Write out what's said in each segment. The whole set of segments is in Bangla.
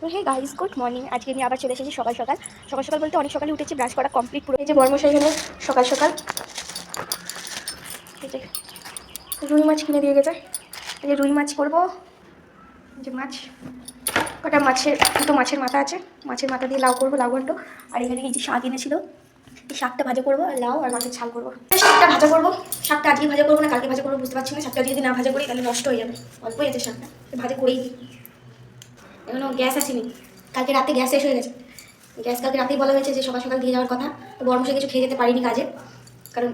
তো হে গাইস, গুড মর্নিং। আজকে আমি আবার চলে এসেছি সকাল সকাল সকাল সকাল বলতে অনেক সকালে উঠেছি, ব্রাশ করা কমপ্লিট পুরো। এই যে বর্মশাই হলো সকাল সকাল এই যে রুই মাছ কিনে দিয়ে গেছে। এই যে রুই মাছ করবো, যে মাছ কটা দুটো মাছের মাথা আছে, মাছের মাথা দিয়ে লাউ করবো, লাউ ঘন্ট। আর এখানে এই যে শাক এনেছিল, এই শাকটা ভাজা করবো, আর লাউ আর মাছের ঝাল করবো। শাকটা ভাজা করবো, শাকটা আজকে ভাজা করবো না কালকে ভাজা করবো বুঝতে পারছি না। শাকটা যদি না ভাজা করি তাহলে নষ্ট হয়ে যাবে, অল্পই আছে শাকটা, ভাজা করেই দিই। এখনো গ্যাস আসেনি, কালকে রাতে গ্যাস শেষ হয়ে গেছে। গ্যাস কালকে রাতেই বলা হয়েছে যে সকাল সকাল দিয়ে যাওয়ার কথা, তো বর্মশাই কিছু খেয়ে যেতে পারিনি কাজে, কারণ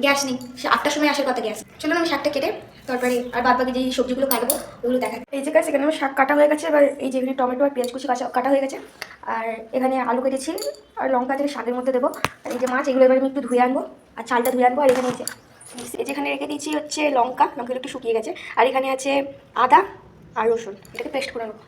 গ্যাস নেই। সে 8টার সময় আসার কথা গ্যাস। চলুন আমি শাকটা কেটে তারপরে আর বাদ বাকি যে সবজিগুলো কাটবো ওগুলো দেখা। এই যে গাছ, এখানে আমার শাক কাটা হয়ে গেছে। এবার এই যে এখানে টমেটো আর পেঁয়াজ কুচি কাটা হয়ে গেছে, আর এখানে আলু কেটেছি আর লঙ্কা থেকে শাকের মধ্যে দেবো। আর এই যে মাছ, এগুলো এবার আমি একটু ধুয়ে আনবো আর চালটা ধুয়ে আনবো। আর এখানে যেখানে রেখে দিয়েছি হচ্ছে লঙ্কা একটু শুকিয়ে গেছে, আর এখানে আছে আদা আর রসুন, এটাকে পেস্ট করে নেবো।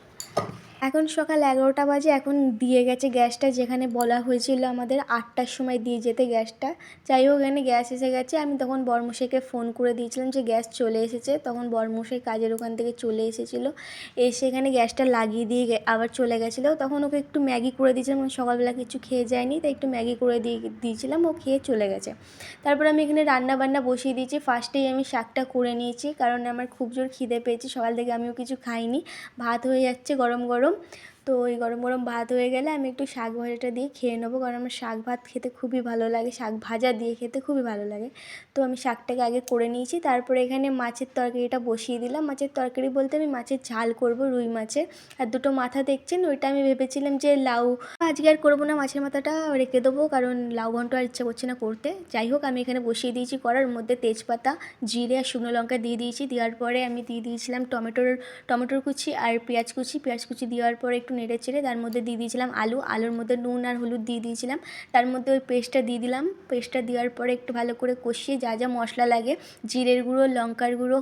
এখন সকাল 11টা বাজে, এখন দিয়ে গেছে গ্যাসটা, যেখানে বলা হয়েছিল আমাদের 8টার সময় দিয়ে যেতে গ্যাসটা। যাই হোক, এখানে গ্যাস এসে গেছে। আমি তখন বর্মশাইকে ফোন করে দিয়েছিলাম যে গ্যাস চলে এসেছে। তখন বর্মশাই কাজের ওখান থেকে চলে এসেছিলো, এসে এখানে গ্যাসটা লাগিয়ে দিয়ে আবার চলে গেছিলো। তখন ওকে একটু ম্যাগি করে দিয়েছিলাম, সকালবেলা কিছু খেয়ে যায়নি, তাই একটু ম্যাগি করে দিয়েছিলাম, ও খেয়ে চলে গেছে। তারপর আমি এখানে রান্না বান্না বসিয়ে দিয়েছি। ফার্স্টেই আমি শাকটা করে নিয়েছি, কারণ আমার খুব জোর খিদে পেয়েছি, সকাল থেকে আমিও কিছু খাইনি। ভাত হয়ে যাচ্ছে গরম গরম। তো ওই গরম গরম ভাত হয়ে গেলে আমি একটু শাক ভাজাটা দিয়ে খেয়ে নেবো, কারণ আমার শাক ভাত খেতে খুবই ভালো লাগে, শাক ভাজা দিয়ে খেতে খুবই ভালো লাগে। তো আমি শাকটাকে আগে করে নিয়েছি, তারপরে এখানে মাছের তরকারিটা বসিয়ে দিলাম। মাছের তরকারি বলতে আমি মাছের ঝাল করব, রুই মাছের। আর দুটো মাথা দেখছেন, ওইটা আমি ভেবেছিলাম যে লাউ, আজকে আর করবো না, মাছের মাথাটা রেখে দেবো, কারণ লাউ ঘন্ট আর ইচ্ছা করছে না করতে। যাই হোক, আমি এখানে বসিয়ে দিয়েছি করার মধ্যে তেজপাতা, জিরে আর শুকনো লঙ্কা দিয়ে দিয়েছি। দেওয়ার পরে আমি দিয়ে দিয়েছিলাম টমেটোর কুচি আর পেঁয়াজ কুচি দেওয়ার পরে একটু নেড়ে চেড়ে তার মধ্যে দিয়ে দিয়েছিলাম আলুর মধ্যে নুন আর হলুদ দিয়ে দিয়েছিলাম। তার মধ্যে ওই পেস্টটা দিয়ে দিলাম। পেস্টটা দেওয়ার পরে একটু ভালো করে কষিয়ে যা যা মশলা লাগে, জিরের গুঁড়ো, লঙ্কার গুঁড়ো,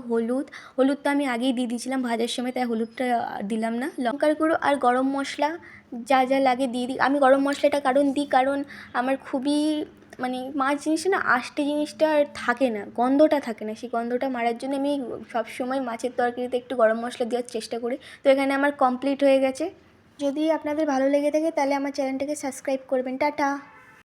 হলুদটা আমি আগেই দিয়ে দিয়েছিলাম ভাজার সময়, তাই হলুদটা দিলাম না। লঙ্কার গুঁড়ো আর গরম মশলা যা যা লাগে দিয়ে দিই। আমি গরম মশলাটা কারণ আমার খুবই মানে মাছ জিনিসটা না, আষ্টে জিনিসটা থাকে না, গন্ধটা থাকে না, সেই গন্ধটা মারার জন্য আমি সবসময় মাছের তরকারিতে একটু গরম মশলা দেওয়ার চেষ্টা করি। তো এখানে আমার কমপ্লিট হয়ে গেছে। যদি আপনাদের ভালো লেগে থাকে তাহলে আমার চ্যানেলটাকে সাবস্ক্রাইব করবেন। টাটা।